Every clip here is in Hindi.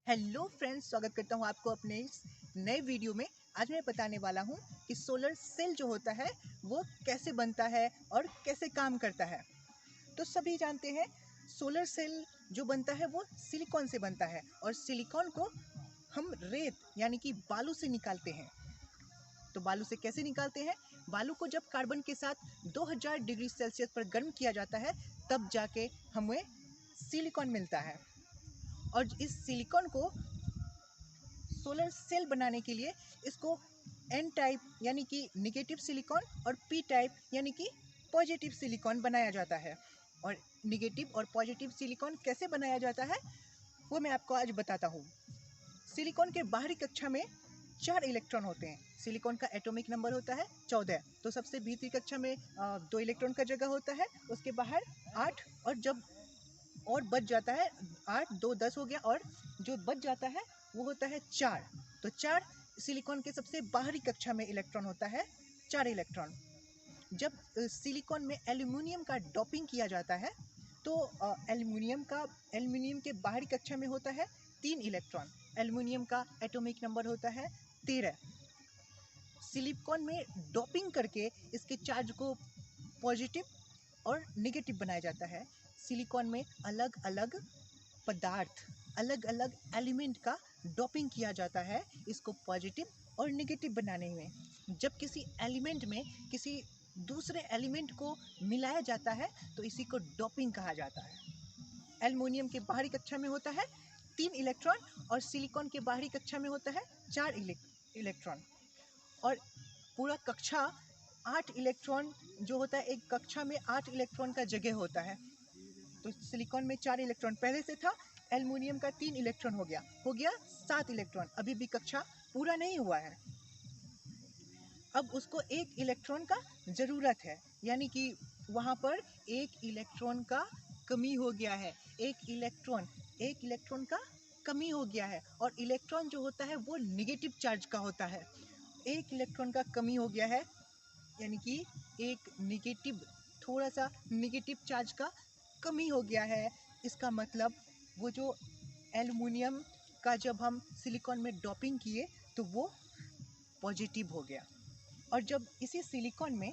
हेलो फ्रेंड्स, स्वागत करता हूँ आपको अपने इस नए वीडियो में। आज मैं बताने वाला हूँ कि सोलर सेल जो होता है वो कैसे बनता है और कैसे काम करता है। तो सभी जानते हैं सोलर सेल जो बनता है वो सिलिकॉन से बनता है और सिलिकॉन को हम रेत यानी कि बालू से निकालते हैं। तो बालू से कैसे निकालते हैं? बालू को जब कार्बन के साथ 2000 डिग्री सेल्सियस पर गर्म किया जाता है तब जाके हमें सिलिकॉन मिलता है। और इस सिलिकॉन को सोलर सेल बनाने के लिए इसको एन टाइप यानी कि निगेटिव सिलिकॉन और पी टाइप यानी कि पॉजिटिव सिलिकॉन बनाया जाता है। और निगेटिव और पॉजिटिव सिलिकॉन कैसे बनाया जाता है वो मैं आपको आज बताता हूँ। सिलिकॉन के बाहरी कक्षा में 4 इलेक्ट्रॉन होते हैं। सिलिकॉन का एटॉमिक नंबर होता है 14। तो सबसे भीतरी कक्षा में 2 इलेक्ट्रॉन का जगह होता है, उसके बाहर 8 और जब और बच जाता है 8 2 10 हो गया और जो बच जाता है वो होता है 4। तो 4 सिलिकॉन के सबसे बाहरी कक्षा में इलेक्ट्रॉन होता है, 4 इलेक्ट्रॉन। जब सिलिकॉन में एल्यूमिनियम का डोपिंग किया जाता है तो एल्यूमिनियम के बाहरी कक्षा में होता है 3 इलेक्ट्रॉन। एल्यूमिनियम का एटॉमिक नंबर होता है 13। सिलिकॉन में डोपिंग करके इसके चार्ज को पॉजिटिव और नेगेटिव बनाया जाता है। सिलिकॉन में अलग अलग पदार्थ, अलग अलग एलिमेंट का डोपिंग किया जाता है इसको पॉजिटिव और नेगेटिव बनाने में। जब किसी एलिमेंट में किसी दूसरे एलिमेंट को मिलाया जाता है तो इसी को डोपिंग कहा जाता है। एल्युमिनियम के बाहरी कक्षा में होता है 3 इलेक्ट्रॉन और सिलिकॉन के बाहरी कक्षा में होता है 4 इलेक्ट्रॉन। और पूरा कक्षा 8 इलेक्ट्रॉन जो होता है, एक कक्षा में 8 इलेक्ट्रॉन का जगह होता है। तो सिलिकॉन में 4 इलेक्ट्रॉन पहले से था, एल्युमिनियम का 3 इलेक्ट्रॉन हो गया 7 इलेक्ट्रॉन। अभी भी कक्षा पूरा नहीं हुआ है। अब उसको 1 इलेक्ट्रॉन का ज़रूरत है, यानी कि वहाँ पर 1 इलेक्ट्रॉन का कमी हो गया है। एक इलेक्ट्रॉन का कमी हो गया है और इलेक्ट्रॉन जो होता है वो निगेटिव चार्ज का होता है। 1 इलेक्ट्रॉन का कमी हो गया है, यानी कि एक निगेटिव, थोड़ा सा निगेटिव चार्ज का कमी हो गया है। इसका मतलब वो जो एल्युमिनियम का जब हम सिलिकॉन में डोपिंग किए तो वो पॉजिटिव हो गया। और जब इसी सिलिकॉन में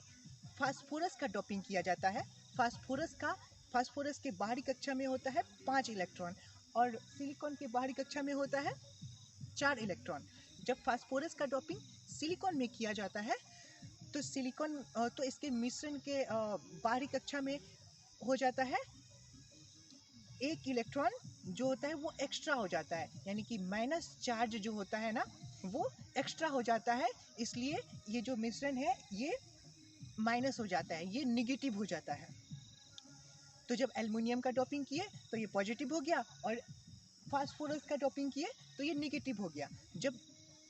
फास्फोरस का डोपिंग किया जाता है, फास्फोरस के बाहरी कक्षा में होता है 5 इलेक्ट्रॉन और सिलिकॉन के बाहरी कक्षा में होता है 4 इलेक्ट्रॉन। जब फास्फोरस का डोपिंग सिलिकॉन में किया जाता है तो इसके मिश्रण के बाहरी कक्षा में हो जाता है 1 इलेक्ट्रॉन जो होता है वो एक्स्ट्रा हो जाता है, यानी कि माइनस चार्ज जो होता है ना वो एक्स्ट्रा हो जाता है। इसलिए ये जो मिश्रण है ये माइनस हो जाता है, ये निगेटिव हो जाता है। तो जब एल्युमिनियम का डोपिंग किए तो ये पॉजिटिव हो गया और फास्फोरस का डोपिंग किए तो ये निगेटिव हो गया। जब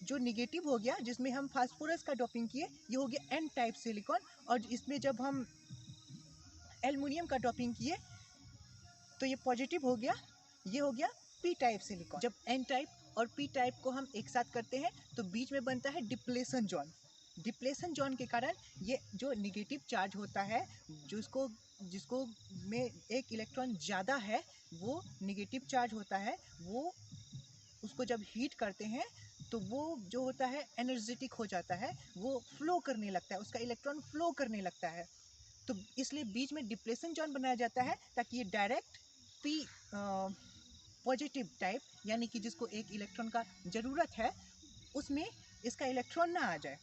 जो निगेटिव हो गया जिसमें हम फास्फोरस का डोपिंग किए ये हो गया एन टाइप सिलिकॉन, और इसमें जब हम एल्युमिनियम का डोपिंग किए तो ये पॉजिटिव हो गया, ये हो गया पी टाइप सिलिकॉन। जब एन टाइप और पी टाइप को हम एक साथ करते हैं तो बीच में बनता है डिप्लेशन जोन। डिप्लेशन जोन के कारण ये जो निगेटिव चार्ज होता है, जिसको में 1 इलेक्ट्रॉन ज़्यादा है, वो निगेटिव चार्ज होता है, वो उसको जब हीट करते हैं तो वो जो होता है एनर्जेटिक हो जाता है, वो फ्लो करने लगता है, उसका इलेक्ट्रॉन फ्लो करने लगता है। तो इसलिए बीच में डिप्लेशन जोन बनाया जाता है ताकि ये डायरेक्ट पी पॉजिटिव टाइप, यानी कि जिसको 1 इलेक्ट्रॉन का ज़रूरत है उसमें इसका इलेक्ट्रॉन ना आ जाए,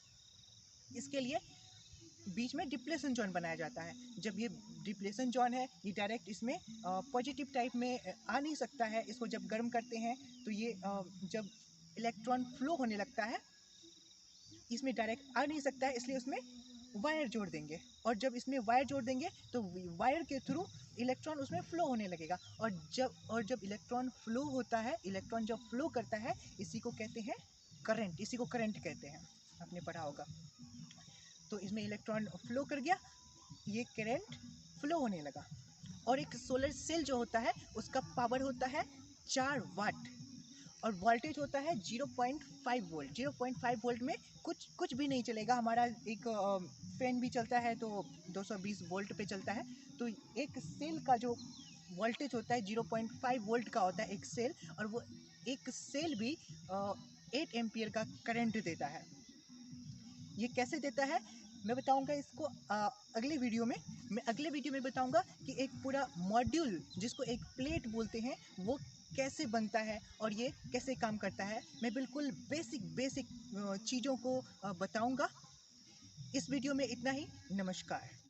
इसके लिए बीच में डिप्लेशन जोन बनाया जाता है। जब ये डिप्लेशन जोन है ये डायरेक्ट इसमें पॉजिटिव टाइप में आ नहीं सकता है। इसको जब गर्म करते हैं तो ये जब इलेक्ट्रॉन फ्लो होने लगता है इसमें डायरेक्ट आ नहीं सकता है, इसलिए उसमें वायर जोड़ देंगे। और जब इसमें वायर जोड़ देंगे तो वायर के थ्रू इलेक्ट्रॉन उसमें फ्लो होने लगेगा। और जब इलेक्ट्रॉन फ्लो होता है, इलेक्ट्रॉन जब फ्लो करता है इसी को कहते हैं करंट, इसी को करंट कहते हैं, आपने पढ़ा होगा। तो इसमें इलेक्ट्रॉन फ्लो कर गया, ये करंट फ्लो होने लगा। और एक सोलर सेल जो होता है उसका पावर होता है 4 वाट और वोल्टेज होता है 0.5 वोल्ट। 0.5 वोल्ट में कुछ भी नहीं चलेगा। हमारा एक फैन भी चलता है तो 220 वोल्ट पे चलता है। तो एक सेल का जो वोल्टेज होता है 0.5 वोल्ट का होता है एक सेल, और वो एक सेल भी 8 एम्पियर का करंट देता है। ये कैसे देता है मैं बताऊंगा इसको अगले वीडियो में। मैं अगले वीडियो में बताऊंगा कि एक पूरा मॉड्यूल जिसको एक प्लेट बोलते हैं वो कैसे बनता है और ये कैसे काम करता है। मैं बिल्कुल बेसिक चीज़ों को बताऊंगा। इस वीडियो में इतना ही। नमस्कार।